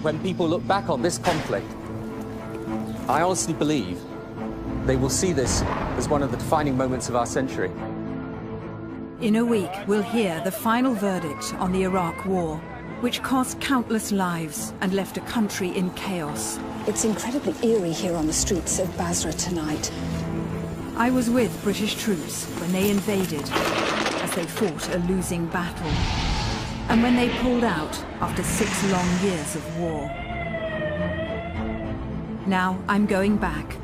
When people look back on this conflict, I honestly believe they will see this as one of the defining moments of our century. In a week, we'll hear the final verdict on the Iraq War, which cost countless lives and left a country in chaos. It's incredibly eerie here on the streets of Basra tonight. I was with British troops when they invaded, as they fought a losing battle, and when they pulled out after 6 long years of war. Now I'm going back,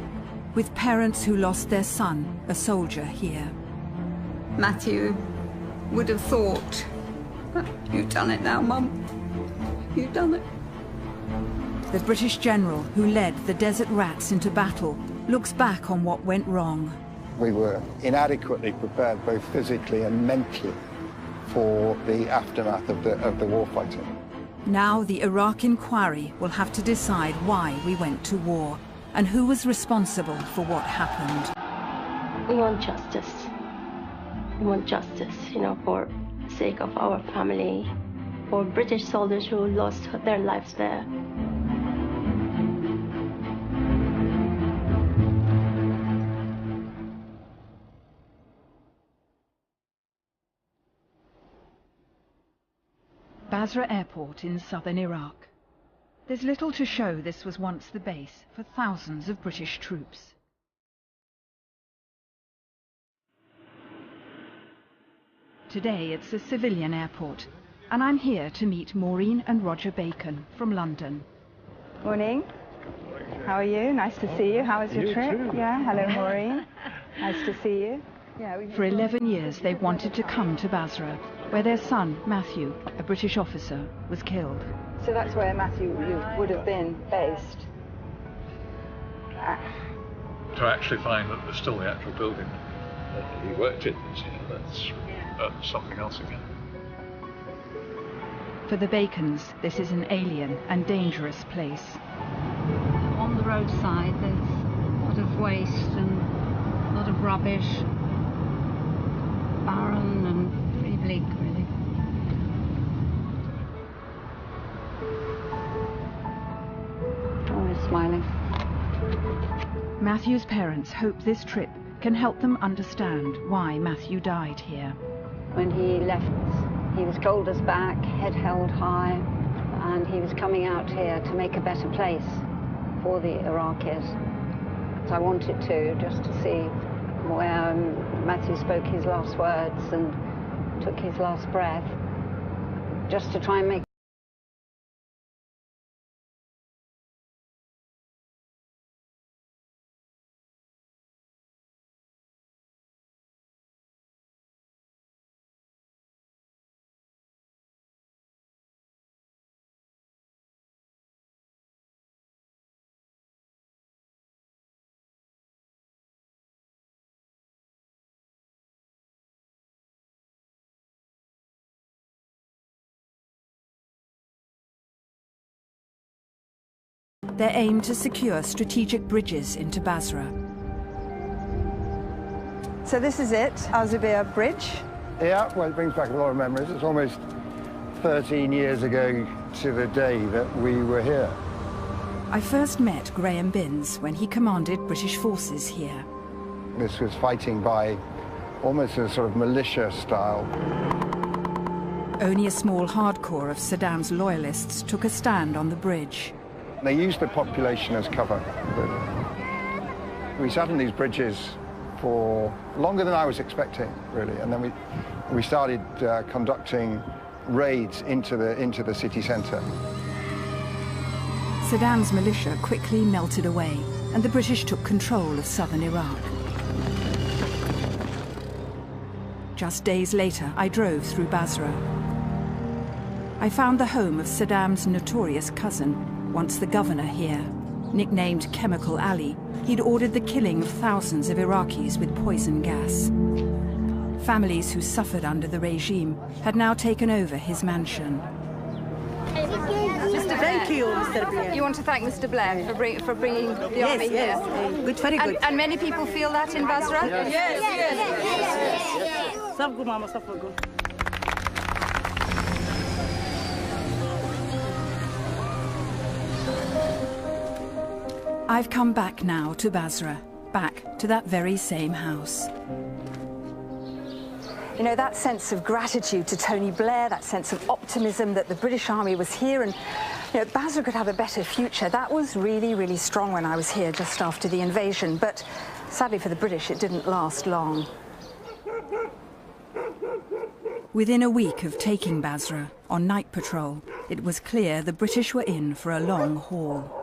with parents who lost their son, a soldier, here. Matthew would have thought, you've done it now, Mum. You've done it. The British general who led the Desert Rats into battle looks back on what went wrong. We were inadequately prepared, both physically and mentally, for the aftermath of the war fighting. Now the Iraq inquiry will have to decide why we went to war and who was responsible for what happened. We want justice. We want justice, you know, for the sake of our family, for British soldiers who lost their lives there. Basra Airport in southern Iraq. There's little to show this was once the base for thousands of British troops. Today it's a civilian airport, and I'm here to meet Maureen and Roger Bacon from London. Morning. How are you? Nice to see you. How was your trip? Too. Yeah, hello Maureen. Nice to see you. For 11 years they've wanted to come to Basra, where their son, Matthew, a British officer, was killed. So that's where Matthew you would have been based. To actually find that there's still the actual building that he worked in, that's something else again. For the Bacons, this is an alien and dangerous place. On the roadside, there's a lot of waste and a lot of rubbish. Barren and pretty bleak, really. Oh, he's smiling. Matthew's parents hope this trip can help them understand why Matthew died here. When he left, he was cold as back, head held high, and he was coming out here to make a better place for the Iraqis. So I wanted to, just to see where Matthew spoke his last words and took his last breath, just to try and make Their aim to secure strategic bridges into Basra. So this is it, Azabir Bridge. Yeah, well, it brings back a lot of memories. It's almost 13 years ago to the day that we were here. I first met Graham Binns when he commanded British forces here. This was fighting by almost a sort of militia style. Only a small hardcore of Saddam's loyalists took a stand on the bridge. They used the population as cover. We sat on these bridges for longer than I was expecting, really, and then we started conducting raids into the city centre. Saddam's militia quickly melted away, and the British took control of southern Iraq. Just days later, I drove through Basra. I found the home of Saddam's notorious cousin, once the governor here. Nicknamed Chemical Ali, he'd ordered the killing of thousands of Iraqis with poison gas. Families who suffered under the regime had now taken over his mansion. Thank you, Mr. Blair. You want to thank Mr. Blair for bringing the army here? Yes, good, very good. And many people feel that in Basra? Yes. I've come back now to Basra, back to that very same house. You know, that sense of gratitude to Tony Blair, that sense of optimism that the British Army was here and, you know, Basra could have a better future, that was really, really strong when I was here just after the invasion. But sadly for the British, it didn't last long. Within a week of taking Basra, on night patrol, it was clear the British were in for a long haul.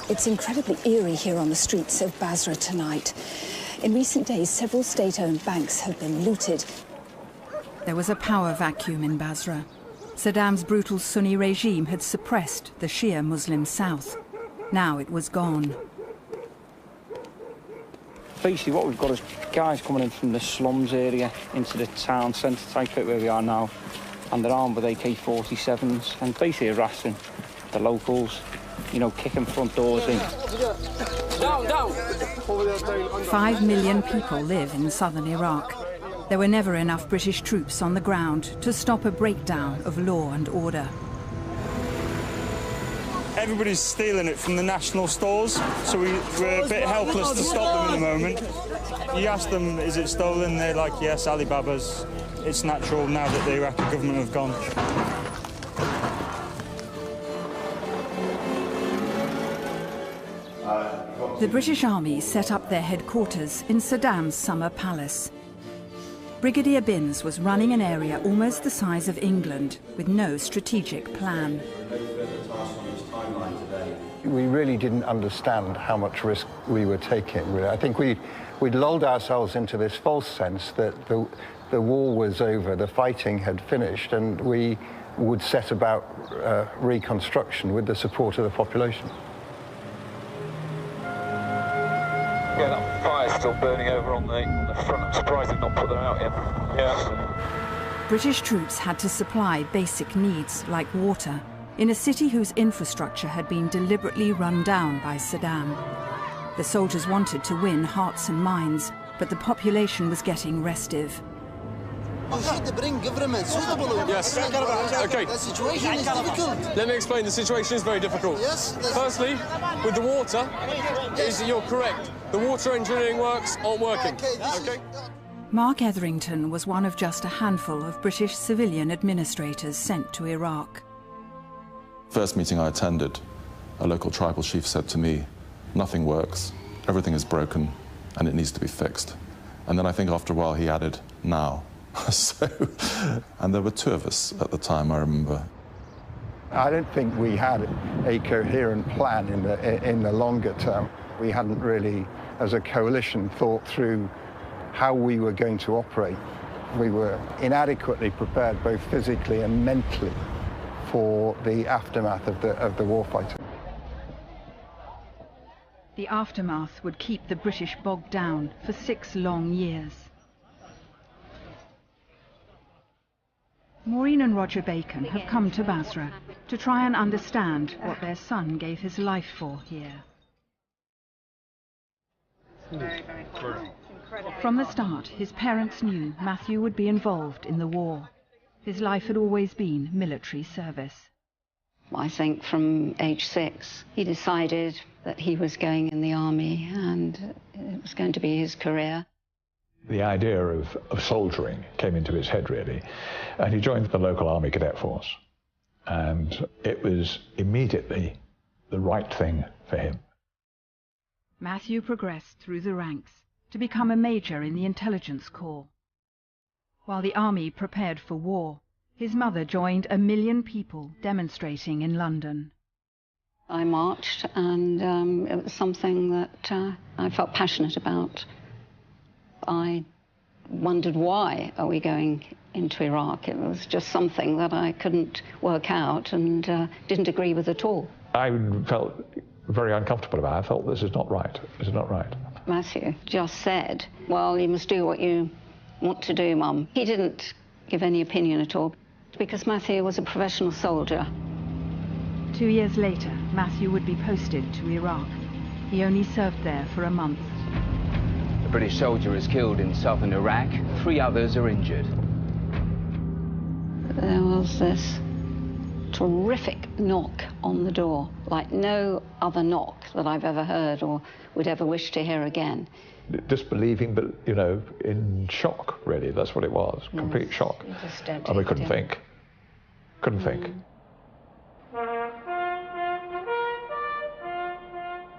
It's incredibly eerie here on the streets of Basra tonight. In recent days, several state-owned banks have been looted. There was a power vacuum in Basra. Saddam's brutal Sunni regime had suppressed the Shia Muslim south. Now it was gone. Basically what we've got is guys coming in from the slums area into the town centre type bit where we are now, and they're armed with AK-47s and basically harassing the locals, you know, kicking front doors in. Down. 5 million people live in southern Iraq. There were never enough British troops on the ground to stop a breakdown of law and order. Everybody's stealing it from the national stores, so we're a bit helpless to stop them in the moment. You ask them, is it stolen? They're like, yes, Alibaba's. It's natural now that the Iraqi government have gone. The British Army set up their headquarters in Saddam's summer palace. Brigadier Binns was running an area almost the size of England, with no strategic plan. We really didn't understand how much risk we were taking. Really. I think we'd lulled ourselves into this false sense that the war was over, the fighting had finished, and we would set about reconstruction with the support of the population. Yeah, that fire's still burning over on the front. I'm surprised they've not put them out yet. Yeah. British troops had to supply basic needs like water in a city whose infrastructure had been deliberately run down by Saddam. The soldiers wanted to win hearts and minds, but the population was getting restive. You should bring government suitable. Yes. Okay. The situation is difficult. Let me explain. The situation is very difficult. Yes. Firstly, with the water, you're correct. The water engineering works aren't working. Okay. Mark Etherington was one of just a handful of British civilian administrators sent to Iraq. First meeting I attended, a local tribal chief said to me, nothing works, everything is broken, and it needs to be fixed. And then I think after a while he added, now. And there were two of us at the time, I remember. I don't think we had a coherent plan in the longer term. We hadn't really, as a coalition, thought through how we were going to operate. We were inadequately prepared, both physically and mentally, for the aftermath of the warfighting. The aftermath would keep the British bogged down for 6 long years. Maureen and Roger Bacon have come to Basra to try and understand what their son gave his life for here. From the start, his parents knew Matthew would be involved in the war. His life had always been military service. I think from age 6, he decided that he was going in the army and it was going to be his career. The idea of soldiering came into his head, really, and he joined the local army cadet force. And it was immediately the right thing for him. Matthew progressed through the ranks to become a major in the intelligence corps. While the army prepared for war, his mother joined 1 million people demonstrating in London. I marched, and it was something that I felt passionate about. I wondered, why are we going into Iraq? It was just something that I couldn't work out and didn't agree with at all. I felt very uncomfortable about it. I felt, this is not right. This is not right. Matthew just said, well, you must do what you want to do, Mum. He didn't give any opinion at all, because Matthew was a professional soldier. 2 years later, Matthew would be posted to Iraq. He only served there for a month. A British soldier is killed in southern Iraq. 3 others are injured. There was this terrific knock on the door, like no other knock that I've ever heard or would ever wish to hear again. Disbelieving, but, you know, in shock, really. That's what it was, complete shock. And we couldn't think. Couldn't think.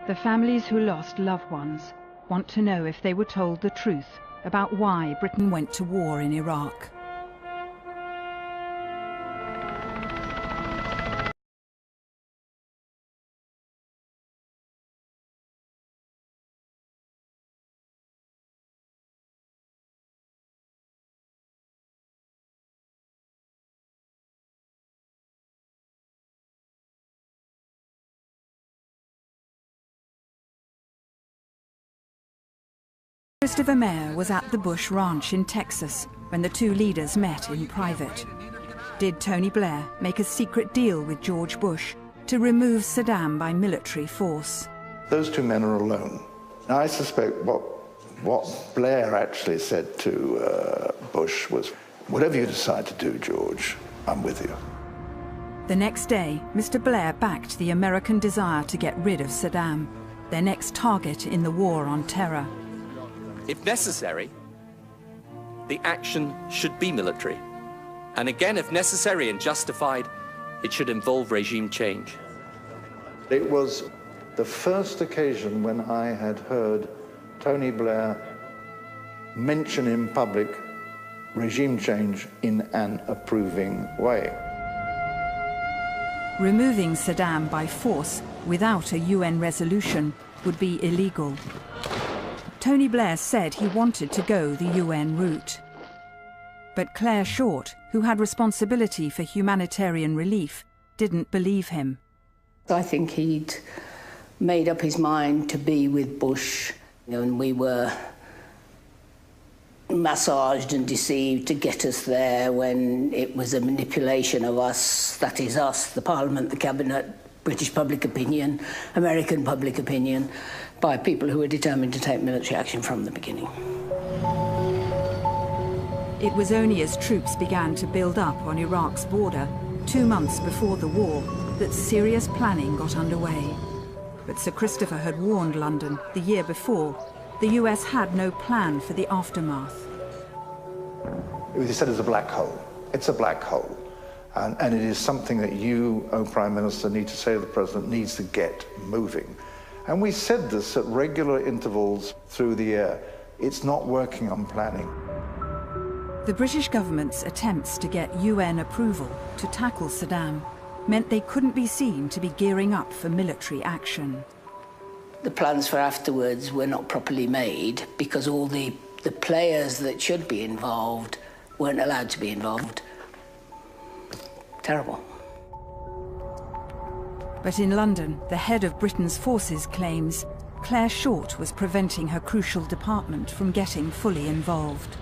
The families who lost loved ones want to know if they were told the truth about why Britain went to war in Iraq. Christopher Mayer was at the Bush Ranch in Texas when the two leaders met in private. Did Tony Blair make a secret deal with George Bush to remove Saddam by military force? Those two men are alone. Now, I suspect what Blair actually said to Bush was, whatever you decide to do, George, I'm with you. The next day, Mr. Blair backed the American desire to get rid of Saddam, their next target in the war on terror. If necessary, the action should be military. And again, if necessary and justified, it should involve regime change. It was the first occasion when I had heard Tony Blair mention in public regime change in an approving way. Removing Saddam by force without a UN resolution would be illegal. Tony Blair said he wanted to go the UN route. But Claire Short, who had responsibility for humanitarian relief, didn't believe him. I think he'd made up his mind to be with Bush, and we were massaged and deceived to get us there when it was a manipulation of us, that is us, the Parliament, the Cabinet, British public opinion, American public opinion, by people who were determined to take military action from the beginning. It was only as troops began to build up on Iraq's border 2 months before the war that serious planning got underway. But Sir Christopher had warned London the year before the US had no plan for the aftermath. It was said it's a black hole. It's a black hole. And it is something that you, oh Prime Minister, need to say to the President needs to get moving. And we said this at regular intervals through the year. It's not working on planning. The British government's attempts to get UN approval to tackle Saddam meant they couldn't be seen to be gearing up for military action. The plans for afterwards were not properly made because all the players that should be involved weren't allowed to be involved. Terrible. But in London, the head of Britain's forces claims Claire Short was preventing her crucial department from getting fully involved.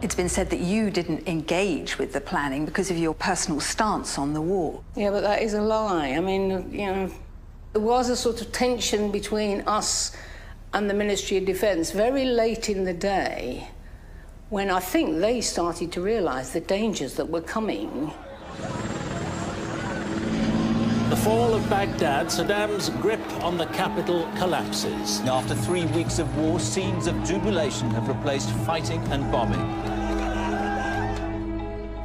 It's been said that you didn't engage with the planning because of your personal stance on the war. Yeah, but that is a lie. I mean, you know, there was a sort of tension between us and the Ministry of Defence very late in the day when I think they started to realise the dangers that were coming. The fall of Baghdad, Saddam's grip on the capital collapses. After 3 weeks of war, scenes of jubilation have replaced fighting and bombing.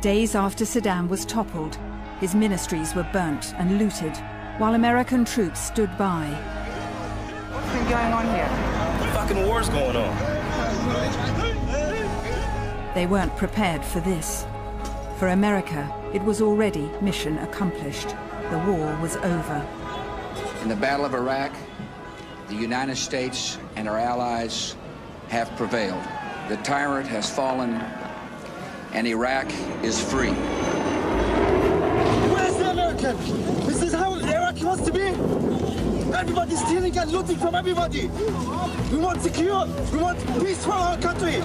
Days after Saddam was toppled, his ministries were burnt and looted, while American troops stood by. What's been going on here? The fucking war's going on. They weren't prepared for this. For America, it was already mission accomplished. The war was over. In the Battle of Iraq, the United States and our allies have prevailed. The tyrant has fallen, and Iraq is free. Where's the American? This is how Iraq wants to be. Everybody's stealing and looting from everybody. We want secure, we want peace for our country.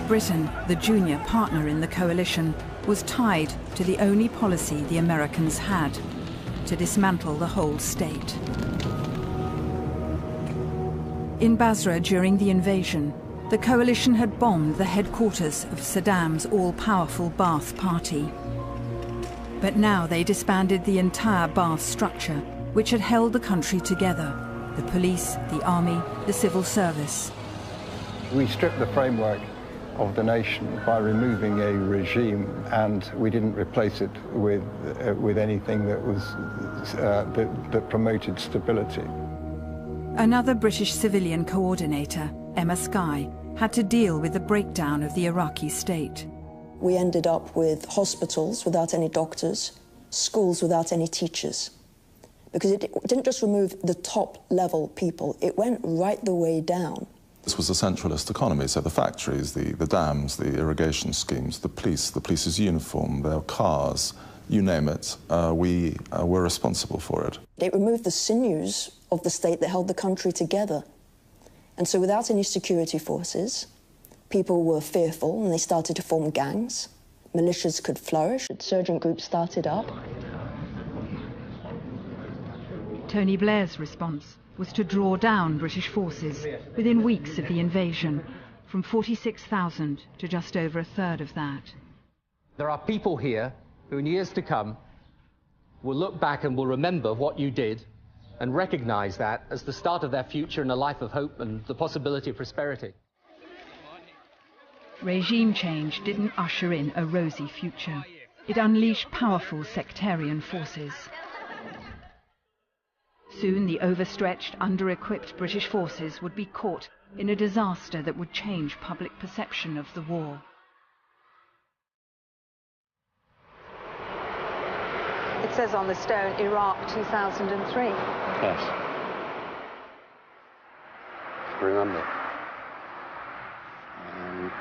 Britain, the junior partner in the coalition, was tied to the only policy the Americans had, to dismantle the whole state. In Basra during the invasion, The coalition had bombed the headquarters of Saddam's all-powerful Ba'ath Party. But now they disbanded the entire Ba'ath structure, which had held the country together: the police, the army, the civil service. We stripped the framework of the nation by removing a regime, and we didn't replace it with anything that was that promoted stability. Another British civilian coordinator, Emma Skye, had to deal with the breakdown of the Iraqi state. We ended up with hospitals without any doctors, schools without any teachers. Because it didn't just remove the top-level people, it went right the way down. This was a centralist economy, so the factories, the dams, the irrigation schemes, the police's uniform, their cars, you name it, we were responsible for it. It removed the sinews of the state that held the country together. And so without any security forces, people were fearful and they started to form gangs. Militias could flourish. Insurgent groups started up. Tony Blair's response was to draw down British forces within weeks of the invasion, from 46,000 to just over a third of that. There are people here who in years to come will look back and will remember what you did and recognize that as the start of their future and a life of hope and the possibility of prosperity. Regime change didn't usher in a rosy future. It unleashed powerful sectarian forces. Soon the overstretched, under-equipped British forces would be caught in a disaster that would change public perception of the war. It says on the stone, Iraq 2003. Yes. Remember.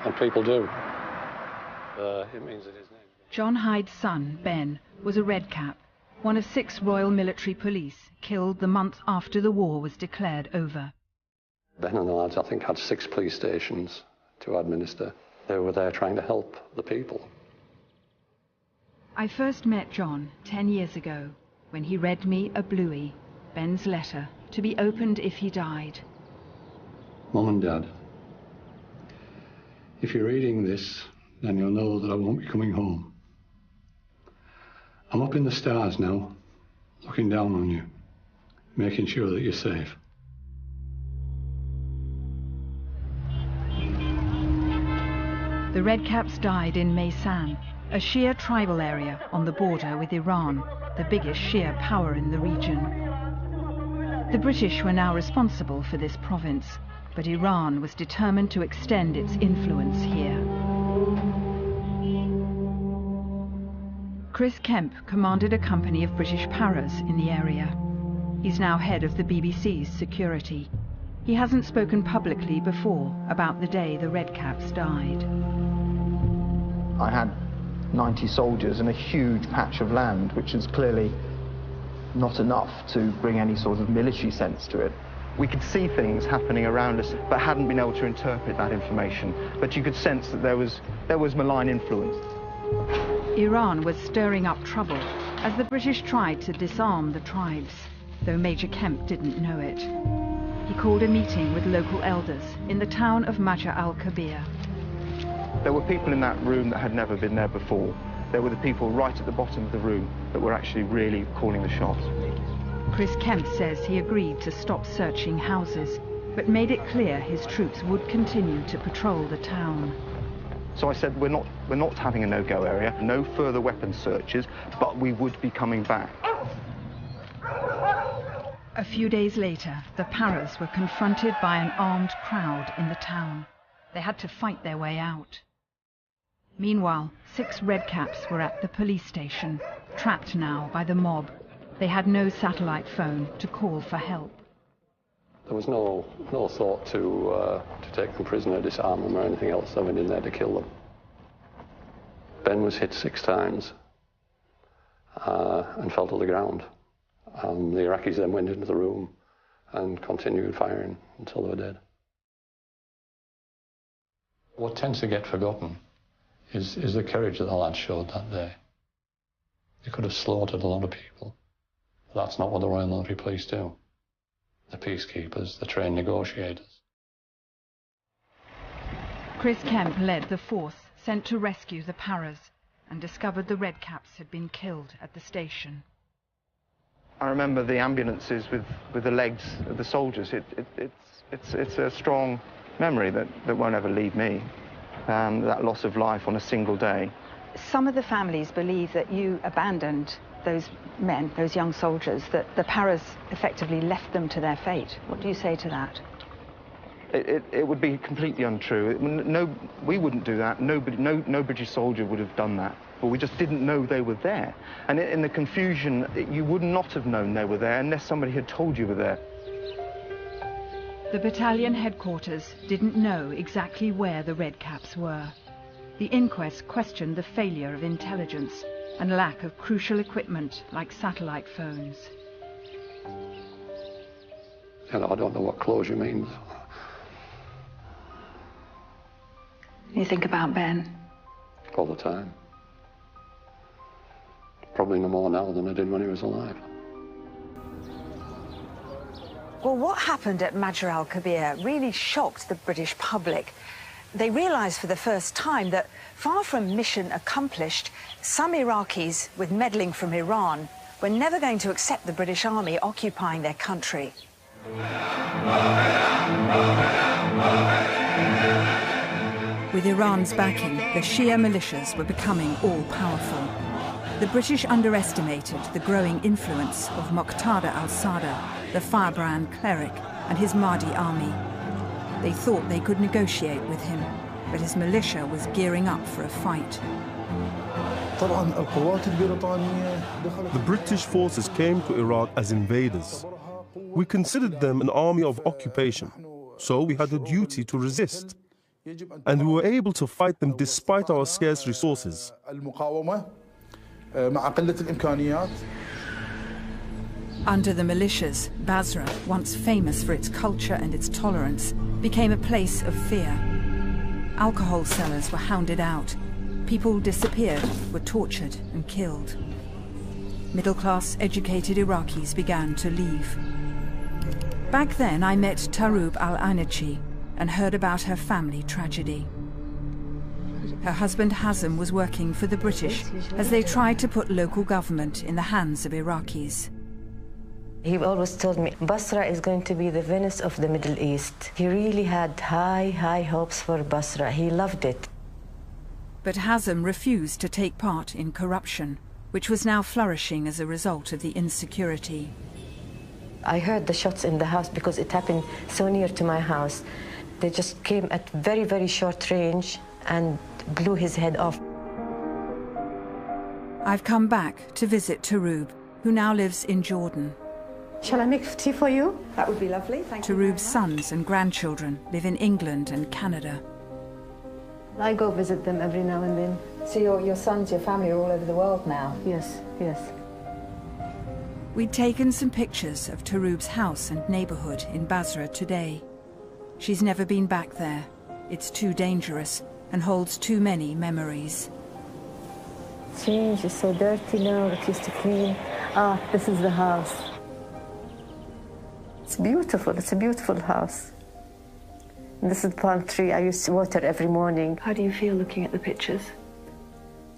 And people do. It means it is named. John Hyde's son, Ben, was a Red Cap, one of 6 Royal Military Police killed the month after the war was declared over. Ben and the lads, I think, had 6 police stations to administer. They were there trying to help the people. I first met John 10 years ago when he read me a bluey, Ben's letter, to be opened if he died. Mum and Dad, if you're reading this, then you'll know that I won't be coming home. I'm up in the stars now, looking down on you, making sure that you're safe. The Red Caps died in Maysan, a Shia tribal area on the border with Iran, the biggest Shia power in the region. The British were now responsible for this province, but Iran was determined to extend its influence here. Chris Kemp commanded a company of British paras in the area. He's now head of the BBC's security. He hasn't spoken publicly before about the day the Red Caps died. I had 90 soldiers and a huge patch of land, which is clearly not enough to bring any sort of military sense to it. We could see things happening around us, but hadn't been able to interpret that information. But you could sense that there was malign influence. Iran was stirring up trouble as the British tried to disarm the tribes, though Major Kemp didn't know it. He called a meeting with local elders in the town of Majah al-Kabir. There were people in that room that had never been there before. There were the people right at the bottom of the room that were actually really calling the shots. Chris Kemp says he agreed to stop searching houses, but made it clear his troops would continue to patrol the town. So I said, we're not having a no-go area, no further weapons searches, but we would be coming back. A few days later, the paras were confronted by an armed crowd in the town. They had to fight their way out. Meanwhile, 6 Red Caps were at the police station, trapped now by the mob. They had no satellite phone to call for help. There was no thought to take them prisoner, disarm them, or anything else. They went in there to kill them. Ben was hit 6 times and fell to the ground. The Iraqis then went into the room and continued firing until they were dead. What tends to get forgotten is the courage that the lads showed that day. They could have slaughtered a lot of people. But that's not what the Royal Military Police do. The peacekeepers, the trained negotiators. Chris Kemp led the force sent to rescue the Paras and discovered the Redcaps had been killed at the station. I remember the ambulances with the legs of the soldiers. It's a strong memory that won't ever leave me, that loss of life on a single day. Some of the families believe that you abandoned those men, those young soldiers, that the Paras effectively left them to their fate. What do you say to that? It would be completely untrue. No, we wouldn't do that. No British soldier would have done that. But we just didn't know they were there. And in the confusion, you would not have known they were there unless somebody had told you were there. The battalion headquarters didn't know exactly where the Redcaps were. The inquest questioned the failure of intelligence and lack of crucial equipment like satellite phones. And I don't know what closure means. You think about Ben? All the time. Probably no more now than I did when he was alive. Well, what happened at Majr al-Kabir really shocked the British public. They realised for the first time that, far from mission accomplished, some Iraqis with meddling from Iran were never going to accept the British Army occupying their country. With Iran's backing, the Shia militias were becoming all-powerful. The British underestimated the growing influence of Muqtada al-Sadr, the firebrand cleric, and his Mahdi army. They thought they could negotiate with him, but his militia was gearing up for a fight. The British forces came to Iraq as invaders. We considered them an army of occupation, so we had a duty to resist. And we were able to fight them despite our scarce resources. Under the militias, Basra, once famous for its culture and its tolerance, became a place of fear. Alcohol sellers were hounded out. People disappeared, were tortured and killed. Middle-class, educated Iraqis began to leave. Back then, I met Taroub al-Anachi and heard about her family tragedy. Her husband Hazem was working for the British as they tried to put local government in the hands of Iraqis. He always told me, Basra is going to be the Venice of the Middle East. He really had high hopes for Basra. He loved it. But Hazem refused to take part in corruption, which was now flourishing as a result of the insecurity. I heard the shots in the house because it happened so near to my house. They just came at very short range and blew his head off. I've come back to visit Taroub, who now lives in Jordan. Shall I make tea for you? That would be lovely, thank you. Taroub's sons and grandchildren live in England and Canada. I go visit them every now and then. So your sons, your family are all over the world now? Yes. We'd taken some pictures of Taroub's house and neighborhood in Basra today. She's never been back there. It's too dangerous and holds too many memories. Change is so dirty now, it used to clean. Ah, this is the house. It's beautiful, it's a beautiful house. And this is the palm tree I used to water every morning. How do you feel looking at the pictures?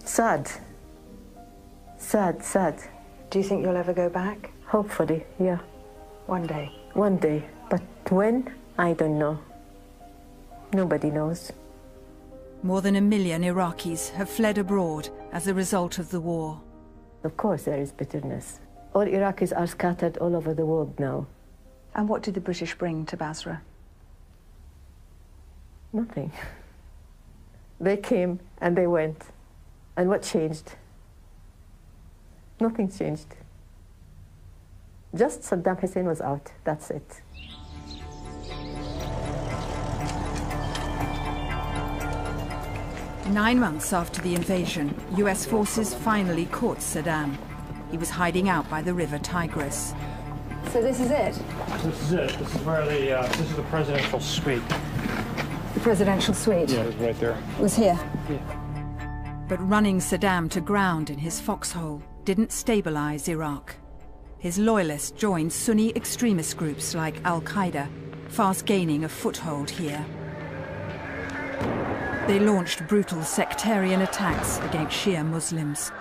Sad. Sad. Do you think you'll ever go back? Hopefully, yeah. One day? One day. But when? I don't know. Nobody knows. More than 1 million Iraqis have fled abroad as a result of the war. Of course there is bitterness. All Iraqis are scattered all over the world now. And what did the British bring to Basra? Nothing. They came and they went. And what changed? Nothing changed. Just Saddam Hussein was out, that's it. Nine months after the invasion, US forces finally caught Saddam. He was hiding out by the river Tigris. So this is it? This is it. This is where this is the presidential suite. The presidential suite? Yeah, it's right there. It was here? Yeah. But running Saddam to ground in his foxhole didn't stabilize Iraq. His loyalists joined Sunni extremist groups like Al-Qaeda, fast gaining a foothold here. They launched brutal sectarian attacks against Shia Muslims.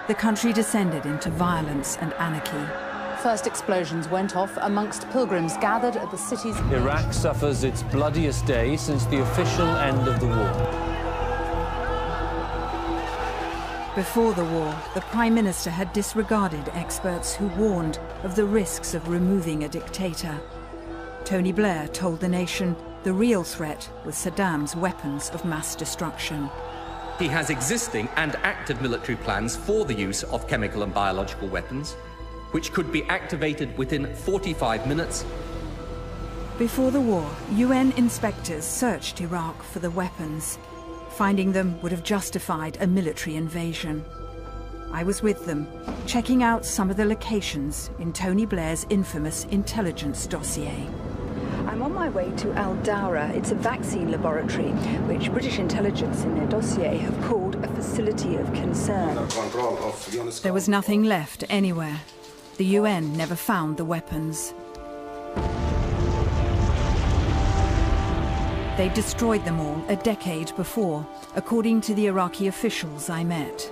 The country descended into violence and anarchy. First explosions went off amongst pilgrims gathered at the city's... Iraq suffers its bloodiest day since the official end of the war. Before the war, the Prime Minister had disregarded experts who warned of the risks of removing a dictator. Tony Blair told the nation the real threat was Saddam's weapons of mass destruction. He has existing and active military plans for the use of chemical and biological weapons, which could be activated within 45 minutes. Before the war, UN inspectors searched Iraq for the weapons. Finding them would have justified a military invasion. I was with them, checking out some of the locations in Tony Blair's infamous intelligence dossier. I'm on my way to Al Dawra. It's a vaccine laboratory, which British intelligence in their dossier have called a facility of concern. There was nothing left anywhere. The UN never found the weapons. They destroyed them all a decade before, according to the Iraqi officials I met.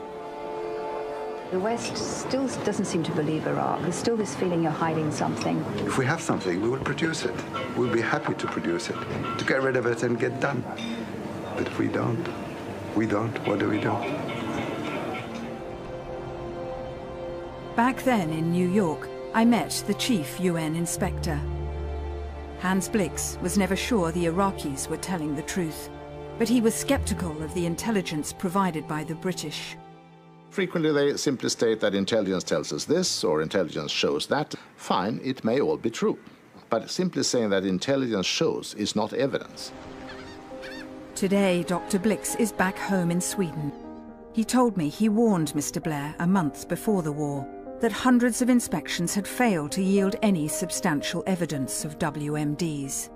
The West still doesn't seem to believe Iraq. There's still this feeling you're hiding something. If we have something, we will produce it. We'll be happy to produce it, to get rid of it and get done. But if we don't, what do we do? Back then in New York, I met the chief UN inspector. Hans Blix was never sure the Iraqis were telling the truth, but he was skeptical of the intelligence provided by the British. Frequently they simply state that intelligence tells us this or intelligence shows that. Fine, it may all be true. But simply saying that intelligence shows is not evidence. Today, Dr. Blix is back home in Sweden. He told me he warned Mr. Blair a month before the war that hundreds of inspections had failed to yield any substantial evidence of WMDs.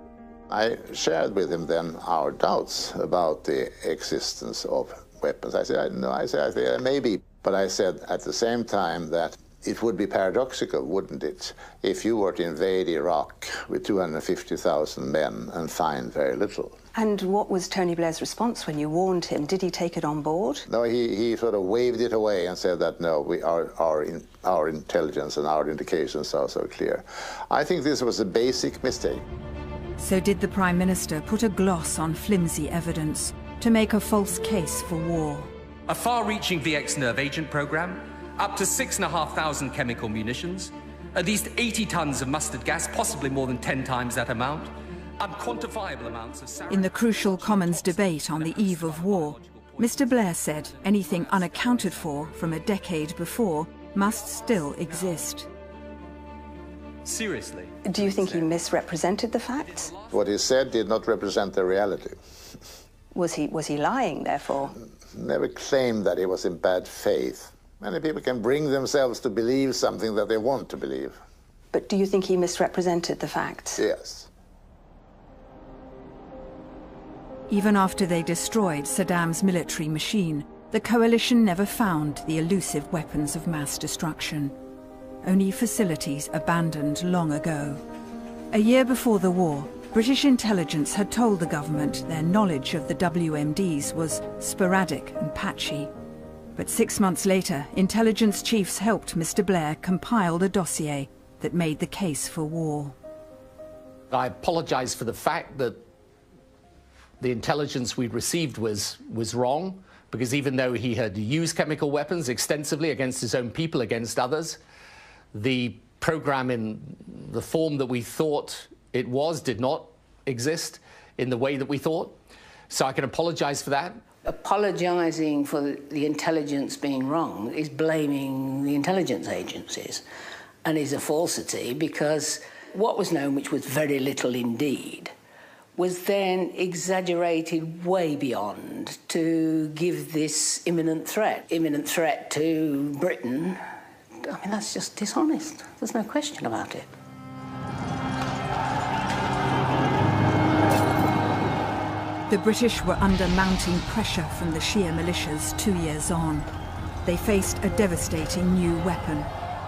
I shared with him then our doubts about the existence of weapons. I said, no, I said, maybe. But I said at the same time that it would be paradoxical, wouldn't it, if you were to invade Iraq with 250,000 men and find very little. And what was Tony Blair's response when you warned him? Did he take it on board? No, he sort of waved it away and said that, no, our intelligence and our indications are so clear. I think this was a basic mistake. So did the Prime Minister put a gloss on flimsy evidence to make a false case for war? A far-reaching VX nerve agent program, up to 6,500 chemical munitions, at least 80 tons of mustard gas, possibly more than 10 times that amount, unquantifiable amounts of sarin. In the crucial Commons debate on the eve of war, Mr. Blair said anything unaccounted for from a decade before must still exist. Seriously? Do you think he misrepresented the facts? What he said did not represent the reality. Was he lying, therefore? Never claimed that he was in bad faith. Many people can bring themselves to believe something that they want to believe. But do you think he misrepresented the facts? Yes. Even after they destroyed Saddam's military machine, the coalition never found the elusive weapons of mass destruction. Only facilities abandoned long ago. A year before the war, British intelligence had told the government their knowledge of the WMDs was sporadic and patchy. But 6 months later, intelligence chiefs helped Mr. Blair compile the dossier that made the case for war. I apologize for the fact that the intelligence we'd received was wrong, because even though he had used chemical weapons extensively against his own people, against others, the program in the form that we thought it was did not exist in the way that we thought. So I can apologize for that. Apologising for the intelligence being wrong is blaming the intelligence agencies, and is a falsity, because what was known, which was very little indeed, was then exaggerated way beyond to give this imminent threat to Britain. I mean, that's just dishonest. There's no question about it. The British were under mounting pressure from the Shia militias 2 years on. They faced a devastating new weapon,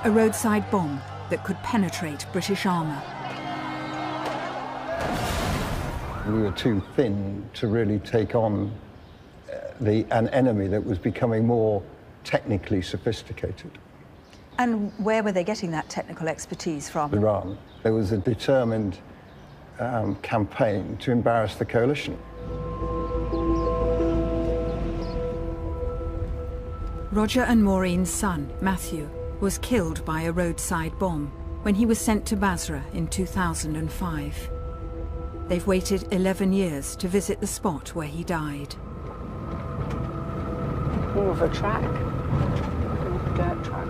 a roadside bomb that could penetrate British armour. We were too thin to really take on an enemy that was becoming more technically sophisticated. And where were they getting that technical expertise from? Iran. There was a determined campaign to embarrass the coalition. Roger and Maureen's son, Matthew, was killed by a roadside bomb when he was sent to Basra in 2005. They've waited 11 years to visit the spot where he died. More of a track, a dirt track.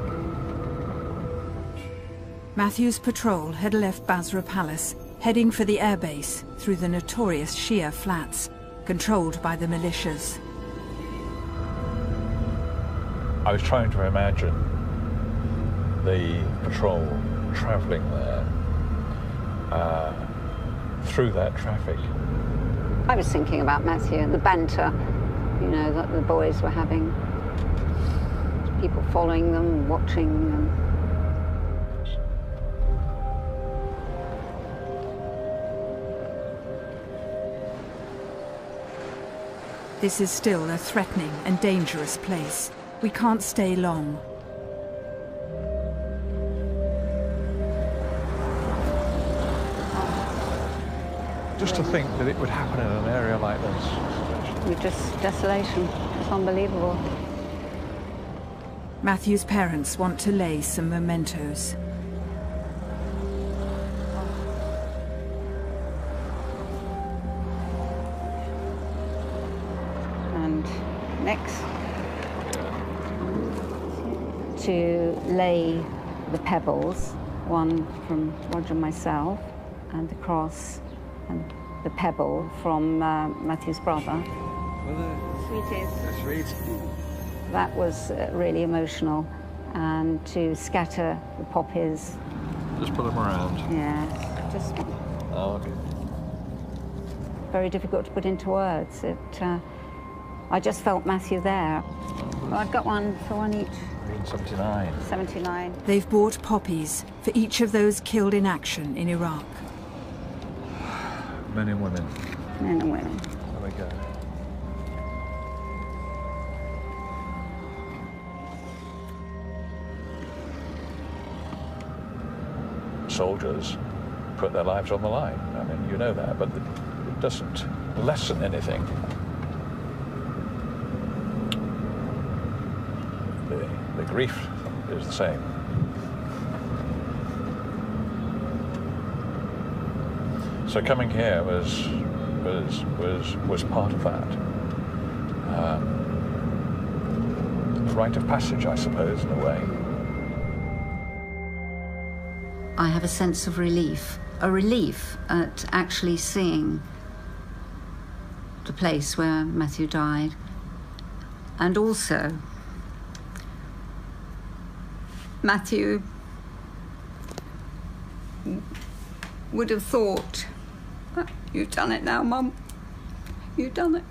Matthew's patrol had left Basra Palace, heading for the airbase through the notorious Shia flats, controlled by the militias. I was trying to imagine the patrol travelling there through that traffic. I was thinking about Matthew and the banter, you know, that the boys were having. People following them, watching them. This is still a threatening and dangerous place. We can't stay long. Just to think that it would happen in an area like this. With just desolation. It's unbelievable. Matthew's parents want to lay some mementos. And next, to lay the pebbles, one from Roger and myself, and the cross and the pebble from Matthew's brother. Sweeties. That was really emotional, and to scatter the poppies. Just put them around. Yeah, just Oh, okay. very difficult to put into words. I just felt Matthew there. Well, I've got one for one each. 79. 79. They've bought poppies for each of those killed in action in Iraq. Men and women. Men and women. There we go. Soldiers put their lives on the line. I mean, you know that, but it doesn't lessen anything. The grief is the same. So coming here was part of that. A rite of passage, I suppose, in a way. I have a sense of relief. A relief at actually seeing the place where Matthew died. And also, Matthew would have thought, "You've done it now, Mum. You've done it."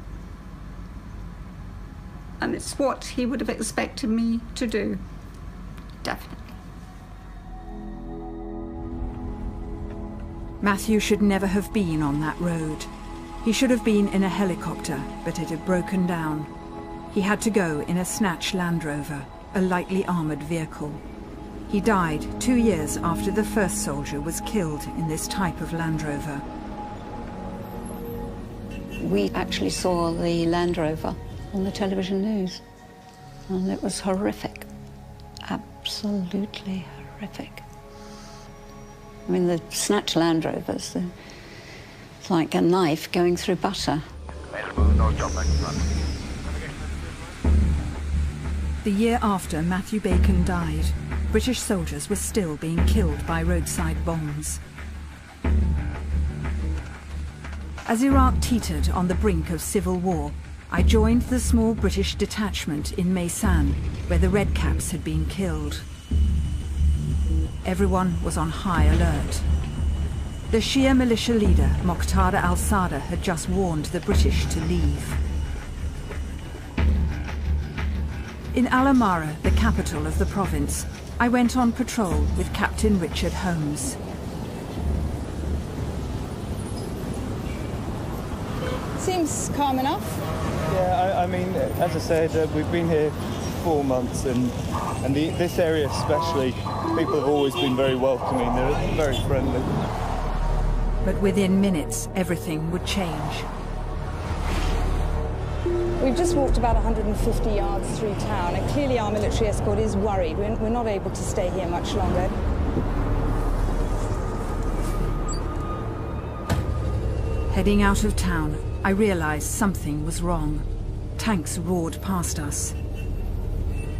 And it's what he would have expected me to do. Definitely. Matthew should never have been on that road. He should have been in a helicopter, but it had broken down. He had to go in a snatch Land Rover, a lightly armoured vehicle. He died 2 years after the first soldier was killed in this type of Land Rover. We actually saw the Land Rover on the television news, and it was horrific. Absolutely horrific. I mean, the snatch Land Rovers, it's like a knife going through butter. The year after Matthew Bacon died, British soldiers were still being killed by roadside bombs. As Iraq teetered on the brink of civil war, I joined the small British detachment in Maysan, where the Red Caps had been killed. Everyone was on high alert. The Shia militia leader, Moqtada al-Sadr, had just warned the British to leave. In Al-Amara, the capital of the province, I went on patrol with Captain Richard Holmes. Seems calm enough. Yeah, I mean, as I said, we've been here 4 months, and this area especially, people have always been very welcoming. They're very friendly. But within minutes, everything would change. We've just walked about 150 yards through town, and clearly our military escort is worried. We're not able to stay here much longer. Heading out of town, I realized something was wrong. Tanks roared past us.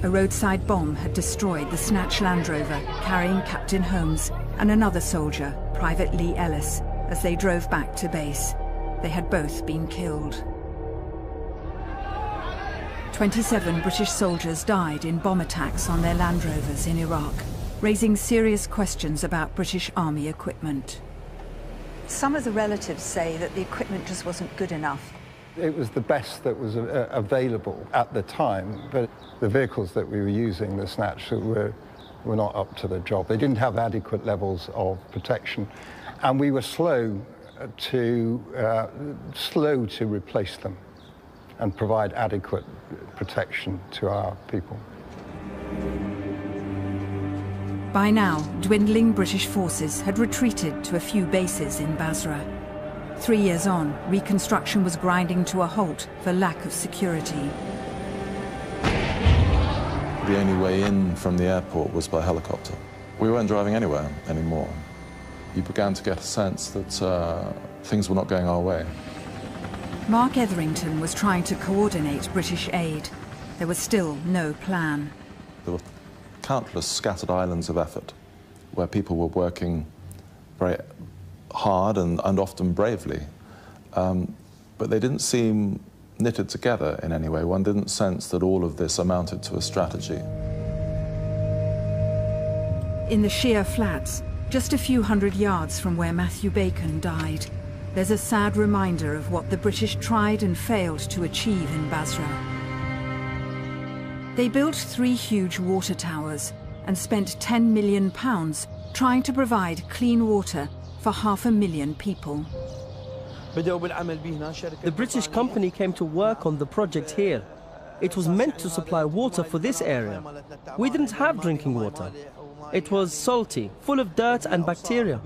A roadside bomb had destroyed the snatched Land Rover carrying Captain Holmes and another soldier, Private Lee Ellis, as they drove back to base. They had both been killed. 27 British soldiers died in bomb attacks on their Land Rovers in Iraq, raising serious questions about British Army equipment. Some of the relatives say that the equipment just wasn't good enough. It was the best that was available at the time, but the vehicles that we were using, the Snatch, were not up to the job. They didn't have adequate levels of protection, and we were slow to replace them and provide adequate protection to our people. By now, dwindling British forces had retreated to a few bases in Basra. 3 years on, reconstruction was grinding to a halt for lack of security. The only way in from the airport was by helicopter. We weren't driving anywhere anymore. You began to get a sense that things were not going our way. Mark Etherington was trying to coordinate British aid. There was still no plan. There were countless scattered islands of effort where people were working very hard and often bravely, but they didn't seem knitted together in any way. One didn't sense that all of this amounted to a strategy. In the sheer flats, just a few hundred yards from where Matthew Bacon died, there's a sad reminder of what the British tried and failed to achieve in Basra. They built 3 huge water towers and spent £10 million trying to provide clean water for 500,000 people. The British company came to work on the project here. It was meant to supply water for this area. We didn't have drinking water. It was salty, full of dirt and bacteria.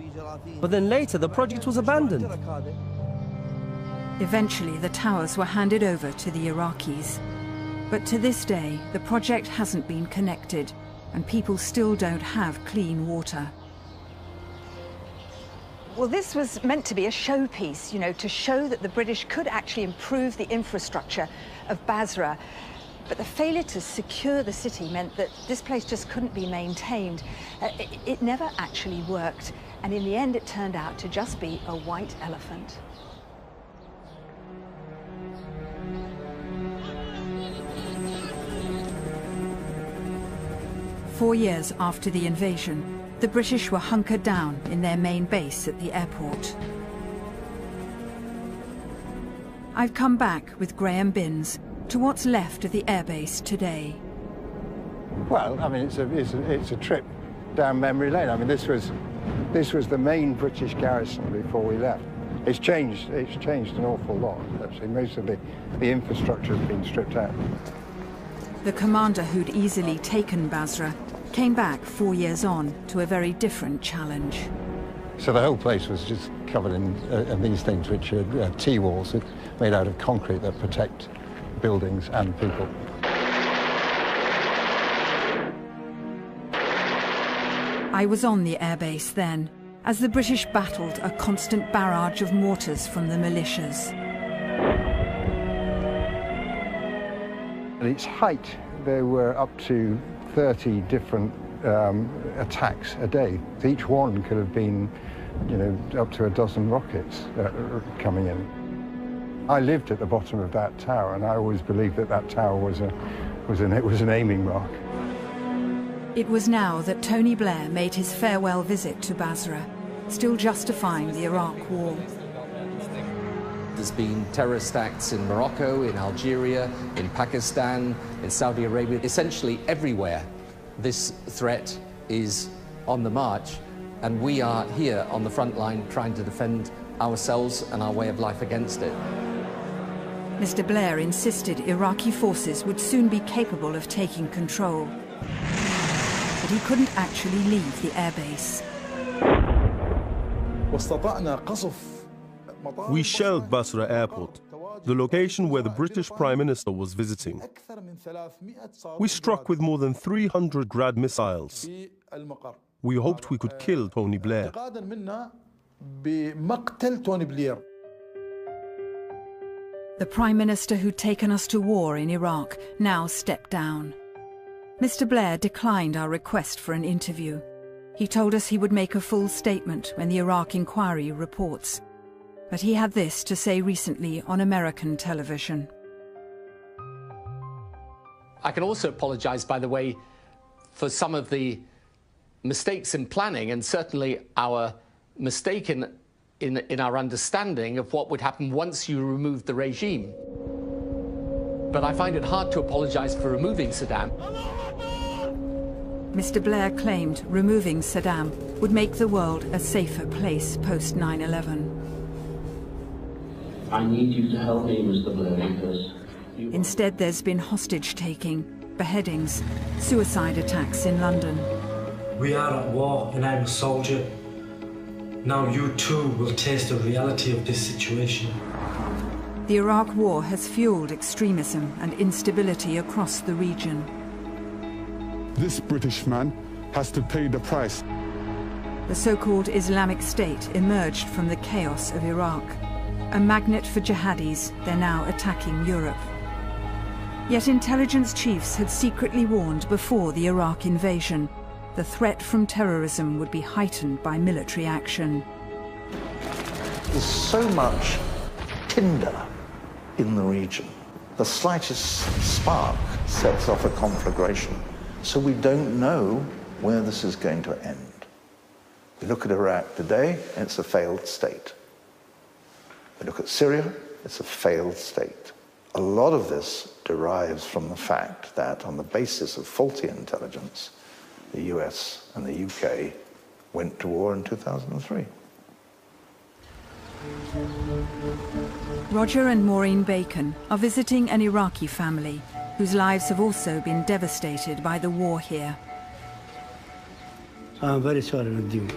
But then later the project was abandoned. Eventually the towers were handed over to the Iraqis. But to this day, the project hasn't been connected, and people still don't have clean water. Well, this was meant to be a showpiece, you know, to show that the British could actually improve the infrastructure of Basra. But the failure to secure the city meant that this place just couldn't be maintained. It never actually worked, and in the end it turned out to just be a white elephant. Four years after the invasion, the British were hunkered down in their main base at the airport. I've come back with Graham Binns to what's left of the airbase today. Well, I mean, it's a trip down memory lane. I mean, this was the main British garrison before we left. It's changed an awful lot, actually. Most of the infrastructure has been stripped out. The commander who'd easily taken Basra came back 4 years on to a very different challenge. So the whole place was just covered in these things, which are T-walls made out of concrete that protect buildings and people. I was on the airbase then, as the British battled a constant barrage of mortars from the militias. At its height, there were up to 30 different attacks a day. Each one could have been, you know, up to a dozen rockets coming in. I lived at the bottom of that tower, and I always believed that that tower was an aiming mark. It was now that Tony Blair made his farewell visit to Basra, still justifying the Iraq War. There's been terrorist acts in Morocco, in Algeria, in Pakistan, in Saudi Arabia. Essentially everywhere this threat is on the march, and we are here on the front line trying to defend ourselves and our way of life against it. Mr. Blair insisted Iraqi forces would soon be capable of taking control. But he couldn't actually leave the airbase. We shelled Basra Airport, the location where the British Prime Minister was visiting. We struck with more than 300 Grad missiles. We hoped we could kill Tony Blair. The Prime Minister who'd taken us to war in Iraq now stepped down. Mr. Blair declined our request for an interview. He told us he would make a full statement when the Iraq inquiry reports. But he had this to say recently on American television. I can also apologise, by the way, for some of the mistakes in planning and certainly our mistake in our understanding of what would happen once you removed the regime. But I find it hard to apologise for removing Saddam. Mr. Blair claimed removing Saddam would make the world a safer place post 9/11. I need you to help me, Mr. Blair, because... Instead, there's been hostage-taking, beheadings, suicide attacks in London. We are at war and I'm a soldier. Now you too will taste the reality of this situation. The Iraq War has fueled extremism and instability across the region. This British man has to pay the price. The so-called Islamic State emerged from the chaos of Iraq. A magnet for jihadis, they're now attacking Europe. Yet intelligence chiefs had secretly warned before the Iraq invasion the threat from terrorism would be heightened by military action. There's so much tinder in the region. The slightest spark sets off a conflagration. So we don't know where this is going to end. We look at Iraq today, and it's a failed state. We look at Syria, it's a failed state. A lot of this derives from the fact that on the basis of faulty intelligence, the US and the UK went to war in 2003. Roger and Maureen Bacon are visiting an Iraqi family whose lives have also been devastated by the war here. I'm very sorry with you.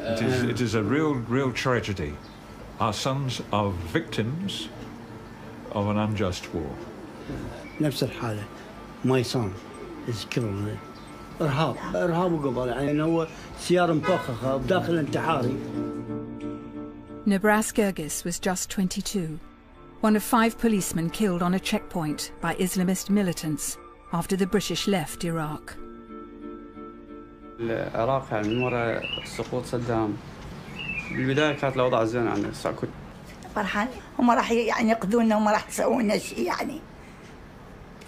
It is a real tragedy. Our sons are victims of an unjust war. نفس الحالة. My son is killed. إرهاب وقبل يعني هو سيارة مفخخة بداخل انتحاري. Nebras Gergis was just 22, one of 5 policemen killed on a checkpoint by Islamist militants after the British left Iraq. العراق يعني من وراء سقوط صدام بالبداية كانت الأوضاع زين يعني كنت فرحان هم راح يعني يقذونا وما راح يسوون لنا شيء يعني.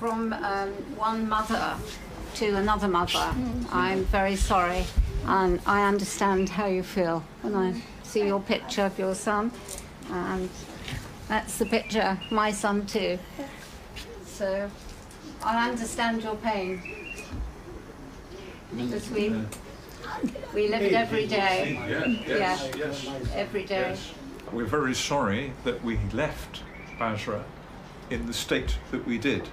From one mother to another mother, I'm very sorry, and I understand how you feel when I see your picture of your son, and that's the picture of my son too. So I understand your pain because we live it every day. Yes. Every day. Yes. We're very sorry that we left Basra in the state that we did.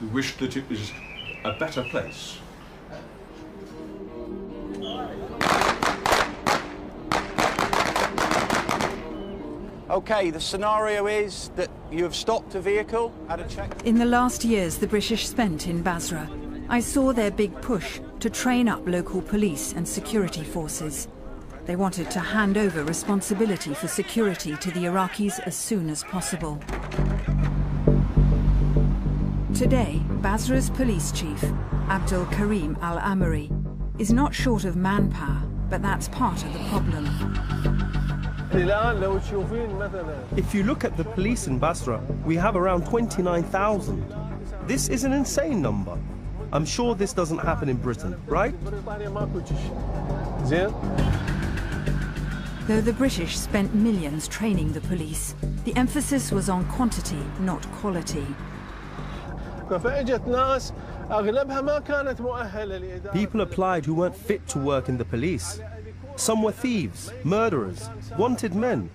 We wished that it was a better place. Okay, the scenario is that you have stopped a vehicle, had a check. In the last years the British spent in Basra, I saw their big push to train up local police and security forces. They wanted to hand over responsibility for security to the Iraqis as soon as possible. Today, Basra's police chief, Abdul Karim Al-Amari, is not short of manpower, but that's part of the problem. If you look at the police in Basra, we have around 29,000. This is an insane number. I'm sure this doesn't happen in Britain, right? Though the British spent millions training the police, the emphasis was on quantity, not quality. People applied who weren't fit to work in the police. Some were thieves, murderers, wanted men,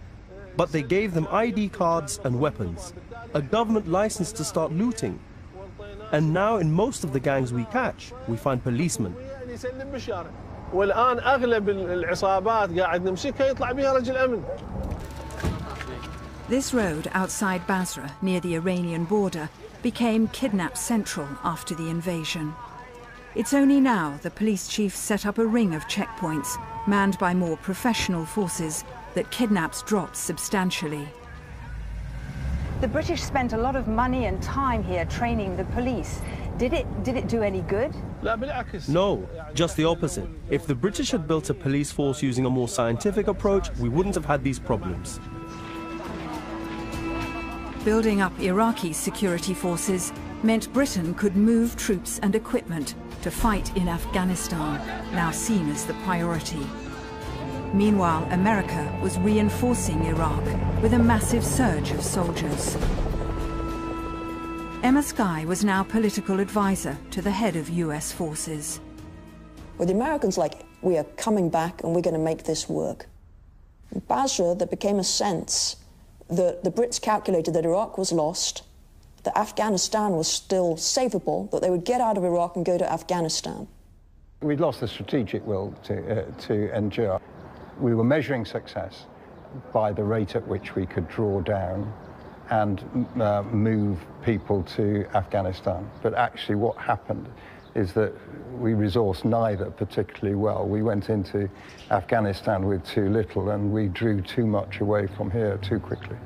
but they gave them ID cards and weapons. a government license to start looting. And now in most of the gangs we catch, we find policemen. والآن أغلب العصابات قاعد نمسكها يطلع بها رجل أمن. This road outside Basra, near the Iranian border, became kidnap central after the invasion. It's only now the police chief set up a ring of checkpoints, manned by more professional forces, that kidnaps dropped substantially. The British spent a lot of money and time here training the police. Did it do any good? No, just the opposite. If the British had built a police force using a more scientific approach, we wouldn't have had these problems. Building up Iraqi security forces meant Britain could move troops and equipment to fight in Afghanistan, now seen as the priority. Meanwhile, America was reinforcing Iraq with a massive surge of soldiers. Emma Skye was now political advisor to the head of US forces. With the Americans like, we are coming back and we're going to make this work. In Basra, there became a sense that the Brits calculated that Iraq was lost, that Afghanistan was still savable, that they would get out of Iraq and go to Afghanistan. We'd lost the strategic will to endure. We were measuring success by the rate at which we could draw down and move people to Afghanistan. But actually what happened is that we resourced neither particularly well. We went into Afghanistan with too little and we drew too much away from here too quickly.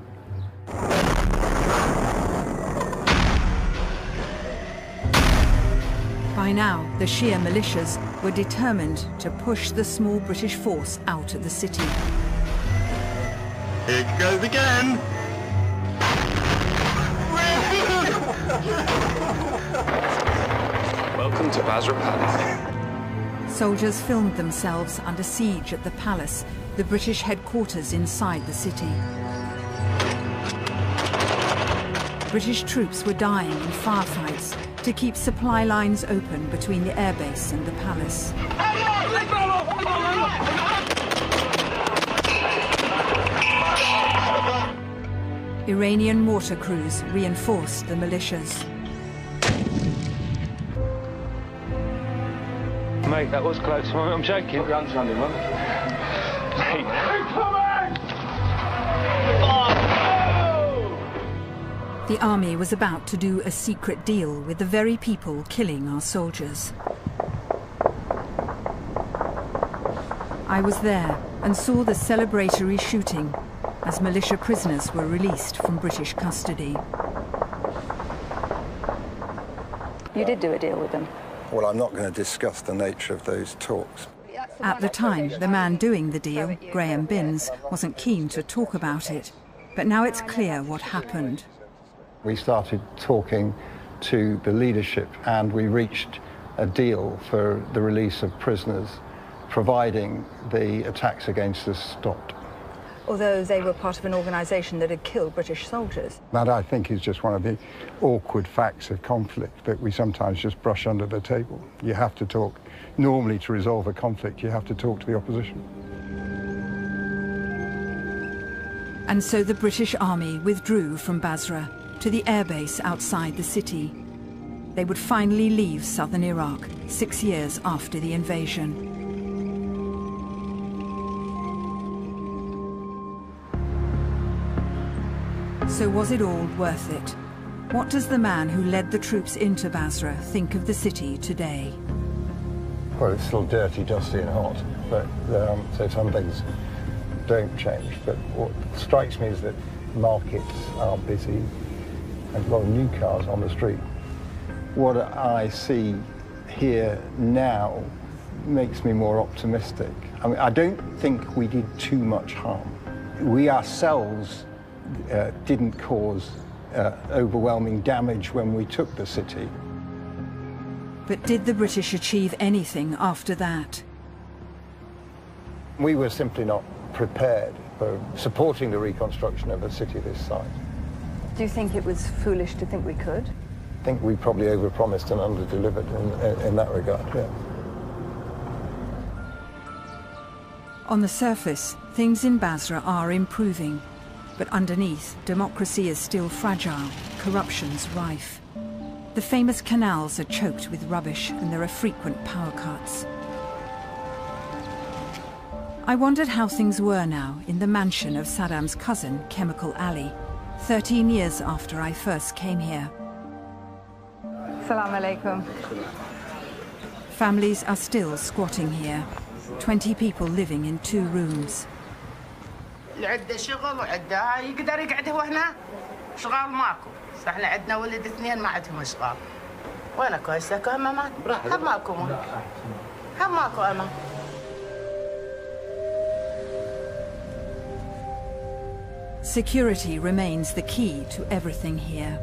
By now, the Shia militias were determined to push the small British force out of the city. Here it goes again! Welcome to Basra Palace. Soldiers filmed themselves under siege at the palace, the British headquarters inside the city. British troops were dying in firefights to keep supply lines open between the airbase and the palace. Iranian mortar crews reinforced the militias. Mate, that was close. I'm joking. Put your hands around him, man. The army was about to do a secret deal with the very people killing our soldiers. I was there and saw the celebratory shooting as militia prisoners were released from British custody. You did do a deal with them? Well, I'm not going to discuss the nature of those talks. At the time, the man doing the deal, Graham Binns, wasn't keen to talk about it. But now it's clear what happened. We started talking to the leadership and we reached a deal for the release of prisoners, providing the attacks against us stopped. Although they were part of an organisation that had killed British soldiers. That, I think, is just one of the awkward facts of conflict that we sometimes just brush under the table. You have to talk, normally to resolve a conflict, you have to talk to the opposition. And so the British army withdrew from Basra to the airbase outside the city. They would finally leave southern Iraq 6 years after the invasion. So was it all worth it? What does the man who led the troops into Basra think of the city today? Well, it's still dirty, dusty and hot, but so some things don't change. But what strikes me is that markets are busy and a lot of new cars on the street. What I see here now makes me more optimistic. I mean, I don't think we did too much harm. We ourselves didn't cause overwhelming damage when we took the city. But did the British achieve anything after that? We were simply not prepared for supporting the reconstruction of a city this size. Do you think it was foolish to think we could? I think we probably overpromised and underdelivered in that regard, yeah. On the surface, things in Basra are improving. But underneath, democracy is still fragile, corruption's rife. The famous canals are choked with rubbish and there are frequent power cuts. I wondered how things were now in the mansion of Saddam's cousin, Chemical Ali, 13 years after I first came here. Assalamu alaikum. Families are still squatting here. 20 people living in 2 rooms. العدة شغل وعدة يقدر يقعد هو هنا شغال ماكو احنا عندنا ولد 2 ما عندهم شغال وانا كويسه كهم هم ماكو هم ماكو امان. Security remains the key to everything here.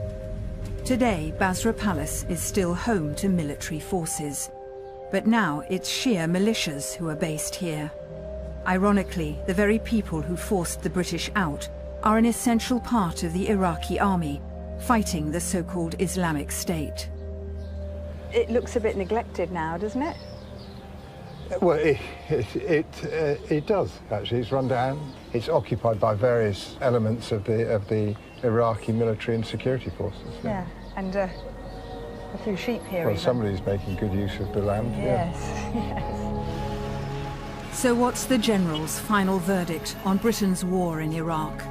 Today, Basra Palace is still home to military forces, but now it's Shia militias who are based here. Ironically, the very people who forced the British out are an essential part of the Iraqi army, fighting the so-called Islamic State. It looks a bit neglected now, doesn't it? Well, it does, actually. It's run down. It's occupied by various elements of the Iraqi military and security forces. Yeah, and a few sheep here. Well, even. somebody's making good use of the land. Yes, yeah. yes. So what's the General's final verdict on Britain's war in Iraq?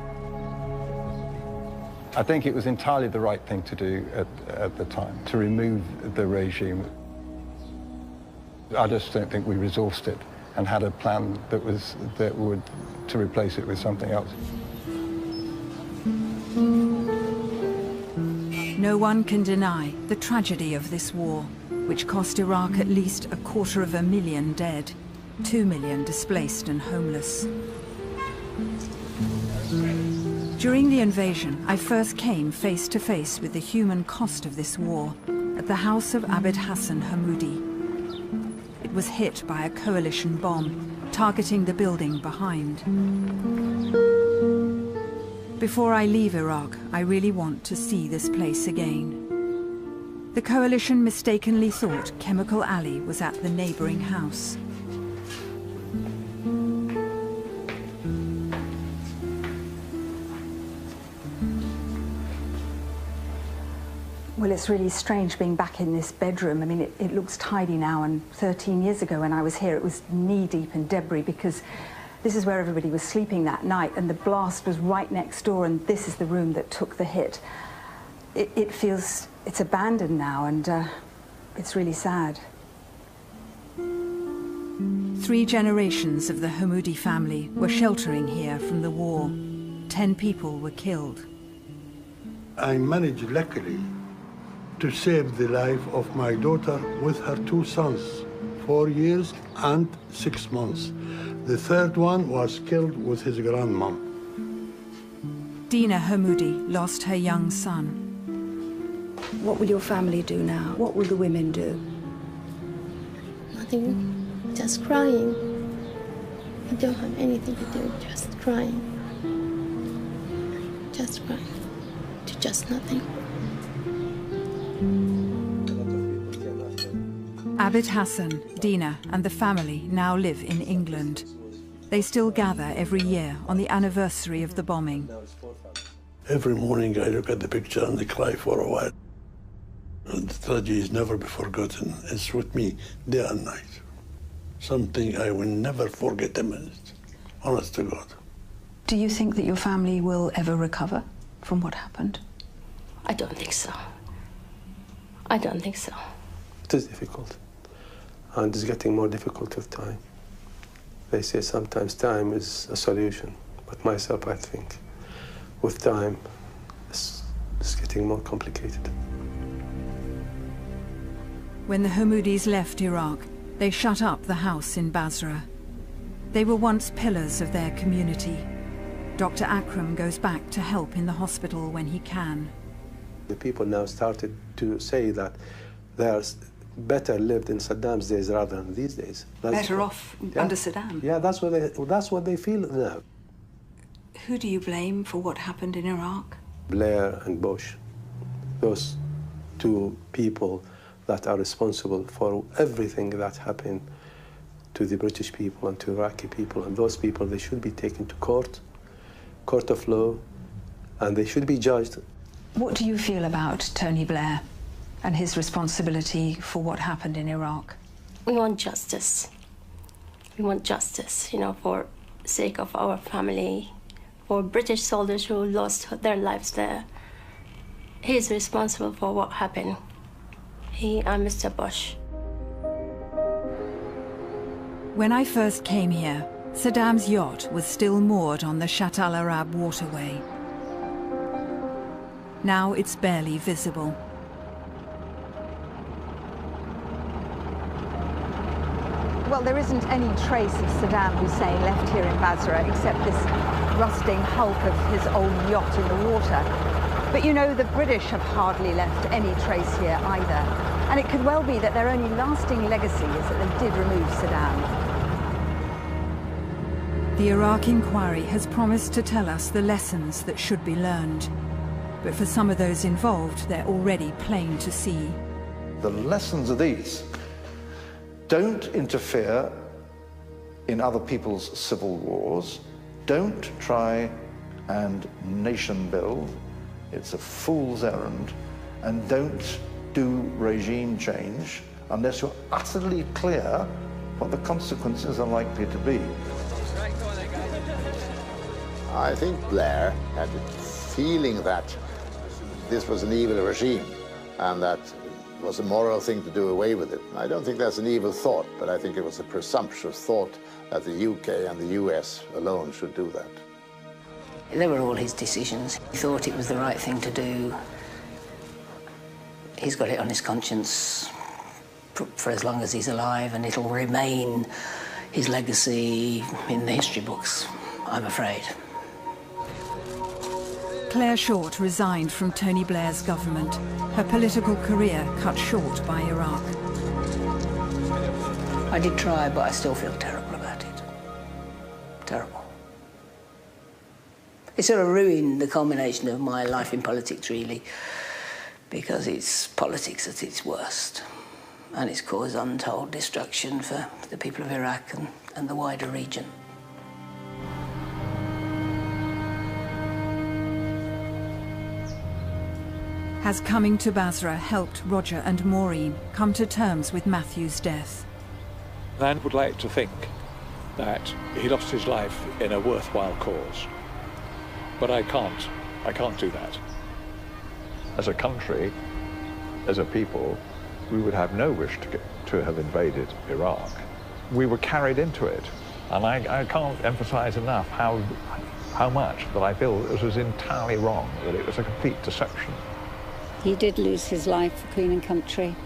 I think it was entirely the right thing to do at the time, to remove the regime. I just don't think we resourced it and had a plan to replace it with something else. No one can deny the tragedy of this war, which cost Iraq at least 250,000 dead, 2 million displaced and homeless. During the invasion, I first came face to face with the human cost of this war at the house of Abid Hassan Hammoudi. It was hit by a coalition bomb, targeting the building behind. Before I leave Iraq, I really want to see this place again. The coalition mistakenly thought Chemical Ali was at the neighboring house. Well, it's really strange being back in this bedroom. I mean, it looks tidy now, and 13 years ago when I was here, it was knee-deep in debris because this is where everybody was sleeping that night, and the blast was right next door, and this is the room that took the hit. It feels it's abandoned now, and it's really sad. 3 generations of the Hammoudi family were sheltering here from the war. 10 people were killed. I managed, luckily, to save the life of my daughter with her 2 sons, 4 years and 6 months. The third one was killed with his grandmom. Dina Hammoudi lost her young son. What will your family do now? What will the women do? Nothing, just crying. We don't have anything to do, just crying. Just crying. To just nothing. Abid Hassan, Dina and the family now live in England. They still gather every year on the anniversary of the bombing. Every morning I look at the picture and I cry for a while. The tragedy is never be forgotten. It's with me day and night. Something I will never forget a minute, honest to God. Do you think that your family will ever recover from what happened? I don't think so. I don't think so. It is difficult, and it's getting more difficult with time. They say sometimes time is a solution, but myself, I think, with time, it's getting more complicated. When the Hammoudis left Iraq, they shut up the house in Basra. They were once pillars of their community. Dr. Akram goes back to help in the hospital when he can. The people now started to say that they're better lived in Saddam's days rather than these days. Better off under Saddam? Yeah, that's what they feel now. Who do you blame for what happened in Iraq? Blair and Bush. Those 2 people that are responsible for everything that happened to the British people and to Iraqi people. And those people, they should be taken to court of law, and they should be judged. What do you feel about Tony Blair and his responsibility for what happened in Iraq? We want justice. We want justice, you know, for the sake of our family, for British soldiers who lost their lives there. He is responsible for what happened. He and Mr. Bush. When I first came here, Saddam's yacht was still moored on the Shatt al-Arab waterway. Now it's barely visible. Well, there isn't any trace of Saddam Hussein left here in Basra except this rusting hulk of his old yacht in the water. But you know, the British have hardly left any trace here either. And it could well be that their only lasting legacy is that they did remove Saddam. The Iraq inquiry has promised to tell us the lessons that should be learned. But for some of those involved, they're already plain to see. The lessons are these. Don't interfere in other people's civil wars. Don't try and nation build. It's a fool's errand. And don't do regime change unless you're utterly clear what the consequences are likely to be. I think Blair had the feeling that this was an evil regime and that it was a moral thing to do away with it. I don't think that's an evil thought, but I think it was a presumptuous thought that the UK and the US alone should do that. They were all his decisions. He thought it was the right thing to do. He's got it on his conscience for as long as he's alive, and it'll remain his legacy in the history books, I'm afraid. Claire Short resigned from Tony Blair's government, her political career cut short by Iraq. I did try, but I still feel terrible about it. Terrible. It sort of ruined the culmination of my life in politics, really, because it's politics at its worst, and it's caused untold destruction for the people of Iraq and the wider region. Has coming to Basra helped Roger and Maureen come to terms with Matthew's death? I would like to think that he lost his life in a worthwhile cause, but I can't do that. As a country, as a people, we would have no wish to have invaded Iraq. We were carried into it, and I can't emphasize enough how much that I feel it was entirely wrong, that it was a complete deception. He did lose his life for Queen and country,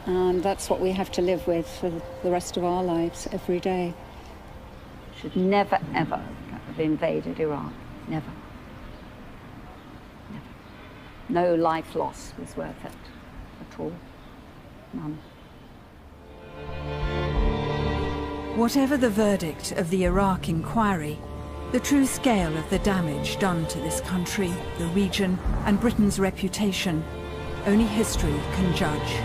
and that's what we have to live with for the rest of our lives, every day. Should never, ever have invaded Iraq. Never. Never. No life loss was worth it at all. None. Whatever the verdict of the Iraq inquiry, the true scale of the damage done to this country, the region, and Britain's reputation, only history can judge.